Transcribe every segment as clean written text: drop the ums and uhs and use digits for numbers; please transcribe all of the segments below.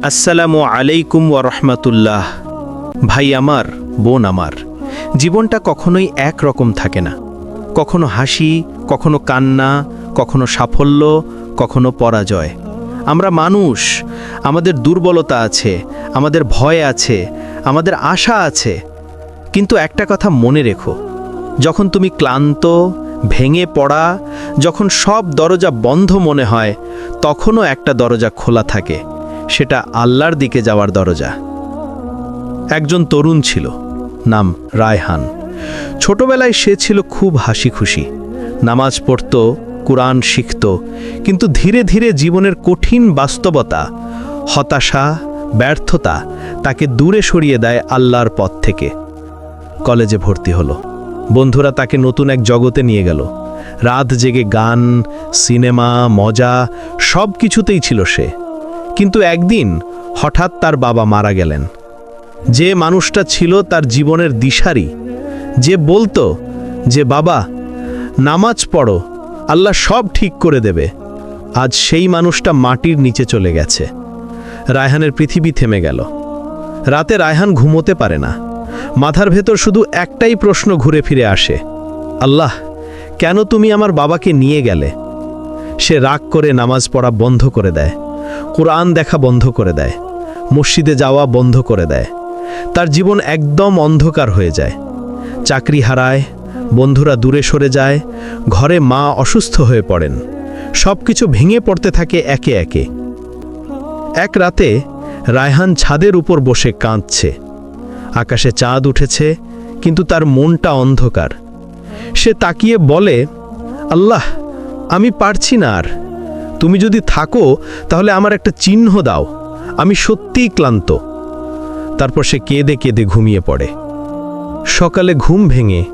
আসসালামু আলাইকুম ওয়া রাহমাতুল্লাহ। ভাই আমার, বোন আমার, জীবনটা কখনোই এক রকম থাকে না। কখনো হাসি, কখনো কান্না, কখনো সাফল্য, কখনো পরাজয়। আমরা মানুষ, আমাদের দুর্বলতা আছে, আমাদের ভয় আছে, আমাদের আশা আছে। কিন্তু একটা কথা মনে রেখো, যখন তুমি ক্লান্ত, ভেঙে পড়া, যখন সব দরজা বন্ধ মনে হয়, তখনও একটা দরজা খোলা থাকে, সেটা আল্লাহর দিকে যাওয়ার দরজা। একজন তরুণ ছিল, নাম রায়হান। ছোটবেলায় সে ছিল খুব হাসি খুশি, নামাজ পড়ত, কুরআন শিখত। কিন্তু ধীরে ধীরে জীবনের কঠিন বাস্তবতা, হতাশা, ব্যর্থতা তাকে দূরে সরিয়ে দেয় আল্লাহর পথ থেকে। কলেজে ভর্তি হলো, বন্ধুরা তাকে নতুন এক জগতে নিয়ে গেল। রাত জেগে গান, সিনেমা, মজা সব কিছুতেই ছিল সে। কিন্তু একদিন হঠাৎ তার বাবা মারা গেলেন। যে মানুষটা ছিল তার জীবনের দিশারি, যে বলতো যে বাবা নামাজ পড়ো, আল্লাহ সব ঠিক করে দেবে, আজ সেই মানুষটা মাটির নিচে চলে গেছে। রায়হানের পৃথিবী থেমে গেল। রাতে রায়হান ঘুমোতে পারে না। মাথার ভেতর শুধু একটাই প্রশ্ন ঘুরে ফিরে আসে, আল্লাহ, কেন তুমি আমার বাবাকে নিয়ে গেলে? সে রাগ করে নামাজ পড়া বন্ধ করে দেয়, কুরআন দেখা বন্ধ করে দেয়, মসজিদে যাওয়া বন্ধ করে দেয়। তার জীবন একদম অন্ধকার হয়ে যায়। চাকরি হারায়, বন্ধুরা দূরে সরে যায়, ঘরে মা অসুস্থ হয়ে পড়েন। সব কিছু ভেঙে পড়তে থাকে একে একে। এক রাতে রায়হান ছাদের উপর বসে কাঁদছে। আকাশে চাঁদ উঠেছে, কিন্তু তার মনটা অন্ধকার। সে তাকিয়ে বলে, আল্লাহ, আমি পারছি না আর। তুমি যদি থাকো তাহলে আমার একটা চিহ্ন দাও, আমি সত্যিই ক্লান্ত। তারপর সে কেঁদে কেঁদে ঘুমিয়ে পড়ে। সকালে ঘুম ভেঙে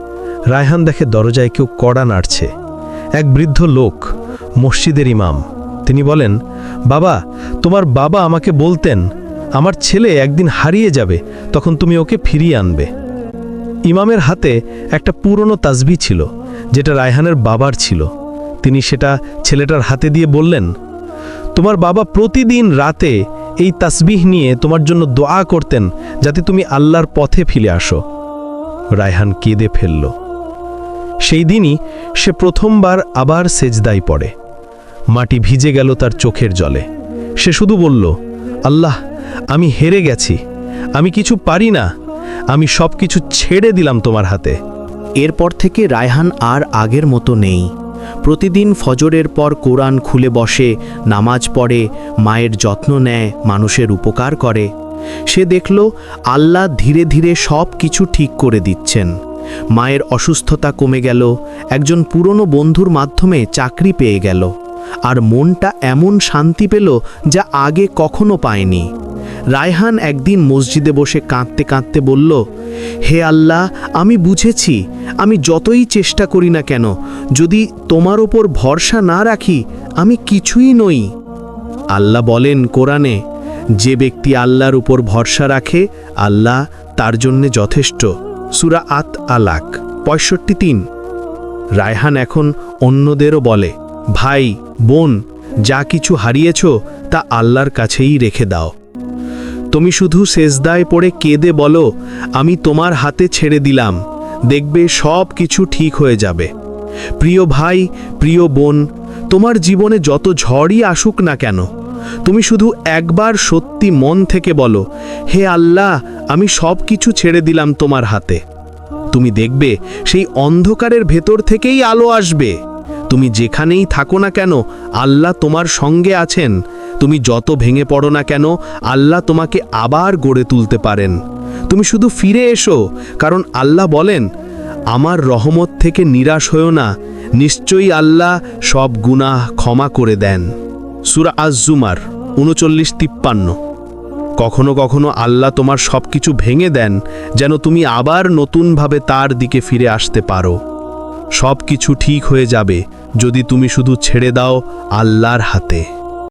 রায়হান দেখে দরজায় কেউ কড়া নাড়ছে। এক বৃদ্ধ লোক, মসজিদের ইমাম। তিনি বলেন, বাবা, তোমার বাবা আমাকে বলতেন আমার ছেলে একদিন হারিয়ে যাবে, তখন তুমি ওকে ফিরিয়ে আনবে। ইমামের হাতে একটা পুরনো তাসবিহ ছিল, যেটা রায়হানের বাবার ছিল। তিনি সেটা ছেলেটার হাতে দিয়ে বললেন, তোমার বাবা প্রতিদিন রাতে এই তাসবিহ নিয়ে তোমার জন্য দোয়া করতেন, যাতে তুমি আল্লাহর পথে ফিরে আসো। রায়হান কেঁদে ফেলল। সেই দিনই সে প্রথমবার আবার সেজদায় পড়ে। মাটি ভিজে গেল তার চোখের জলে। সে শুধু বলল, আল্লাহ, আমি হেরে গেছি, আমি কিছু পারি না, আমি সব কিছু ছেড়ে দিলাম তোমার হাতে। এরপর থেকে রায়হান আর আগের মতো নেই। প্রতিদিন ফজরের পর কোরআন খুলে বসে, নামাজ পড়ে, মায়ের যত্ন নেয়, মানুষের উপকার করে। সে দেখল আল্লাহ ধীরে ধীরে সব কিছু ঠিক করে দিচ্ছেন। মায়ের অসুস্থতা কমে গেল, একজন পুরনো বন্ধুর মাধ্যমে চাকরি পেয়ে গেল, আর মনটা এমন শান্তি পেল যা আগে কখনো পায়নি। রায়হান একদিন মসজিদে বসে কাঁদতে কাঁদতে বলল, হে আল্লাহ, আমি বুঝেছি আমি যতই চেষ্টা করি না কেন, যদি তোমার ওপর ভরসা না রাখি, আমি কিছুই নই। আল্লাহ বলেন কোরআনে, যে ব্যক্তি আল্লাহর উপর ভরসা রাখে, আল্লাহ তার জন্যে যথেষ্ট। সূরা আত-তালাক ৬৫:৩। রায়হান এখন অন্যদেরও বলে, ভাই, বোন, যা কিছু হারিয়েছ তা আল্লাহর কাছেই রেখে দাও। তুমি শুধু সেজদায় পড়ে কেঁদে বলো, আমি তোমার হাতে ছেড়ে দিলাম, দেখবে সব কিছু ঠিক হয়ে যাবে। প্রিয় ভাই, প্রিয় বোন, তোমার জীবনে যত ঝড়ই আসুক না কেন, তুমি শুধু একবার সত্যি মন থেকে বলো, হে আল্লাহ, আমি সব কিছু ছেড়ে দিলাম তোমার হাতে। তুমি দেখবে সেই অন্ধকারের ভেতর থেকেই আলো আসবে। তুমি যেখানেই থাকো না কেন, আল্লাহ তোমার সঙ্গে আছেন। তুমি যত ভেঙে পড়ো না কেন, আল্লাহ তোমাকে আবার গড়ে তুলতে পারেন। তুমি শুধু ফিরে এসো, কারণ আল্লাহ বলেন, আমার রহমত থেকে নিরাশ হয়ো না, নিশ্চয়ই আল্লাহ সব গুনাহ ক্ষমা করে দেন। সূরা আজ-জুমার ৩৯:৫৩। কখনো কখনো আল্লাহ তোমার সব কিছু ভেঙে দেন, যেন তুমি আবার নতুনভাবে তার দিকে ফিরে আসতে পারো। সব কিছু ঠিক হয়ে যাবে যদি তুমি শুধু ছেড়ে দাও আল্লাহর হাতে।